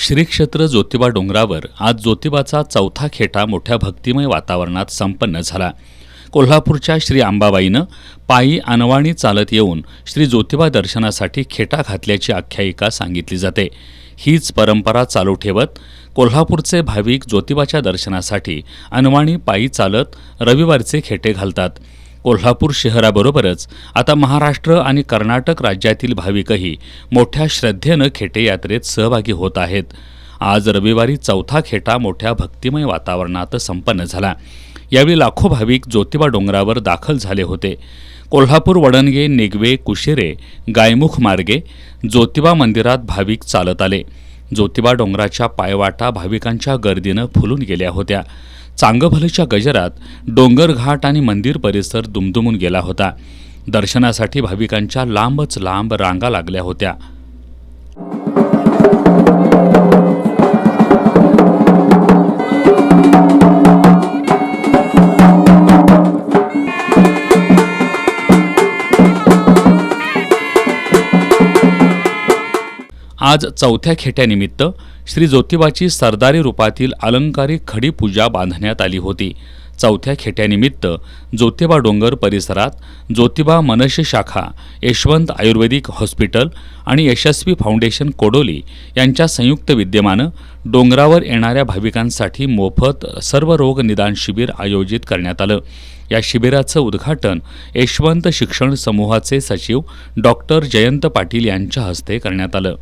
श्री क्षेत्र ज्योतिबा डोंगरावर आज ज्योतिबाचा चौथा खेटा मोठ्या भक्तिमय वातावरणात संपन्न झाला. कोल्हापूरच्या श्री अंबाबाईनं पायी अनवाणी चालत येऊन श्री ज्योतिबा दर्शनासाठी खेटा घातल्याची आख्यायिका सांगितली जाते. हीच परंपरा चालू ठेवत कोल्हापूरचे भाविक ज्योतिबाच्या दर्शनासाठी अनवाणी पायी चालत रविवारचे खेटे घालतात. कोल्हापूर शहराबरोबरच आता महाराष्ट्र आणि कर्नाटक राज्यातील भाविकही मोठ्या श्रद्धेनं खेटे यात्रेत सहभागी होत आहेत. आज रविवारी चौथा खेटा मोठ्या भक्तिमय वातावरणात संपन्न झाला. यावेळी लाखो भाविक ज्योतिबा डोंगरावर दाखल झाले होते. कोल्हापूर वडणगे, नेगवे, कुशेरे, गायमुख मार्गे ज्योतिबा मंदिरात भाविक चालत आले. ज्योतिबा डोंगराच्या पायवाटा भाविकांच्या गर्दीनं फुलून गेल्या होत्या. चांगभलच्या गजरात डोंगर घाट आणि मंदिर परिसर दुमदुमून गेला होता. दर्शनासाठी भाविकांच्या लांबच लांब रांगा लागल्या होत्या. आज चौथ्या खेट्यानिमित्त श्री ज्योतिबाची सरदारी रूपातील अलंकारिक खडी पूजा बांधण्यात आली होती. चौथ्या खेट्यानिमित्त ज्योतिबा डोंगर परिसरात ज्योतिबा मनसे शाखा, यशवंत आयुर्वेदिक हॉस्पिटल आणि यशस्वी फाउंडेशन कोडोली यांच्या संयुक्त विद्यमानं डोंगरावर येणाऱ्या भाविकांसाठी मोफत सर्व रोग निदान शिबिर आयोजित करण्यात आलं. या शिबिराचं उद्घाटन यशवंत शिक्षण समूहाचे सचिव डॉक्टर जयंत पाटील यांच्या हस्ते करण्यात आलं.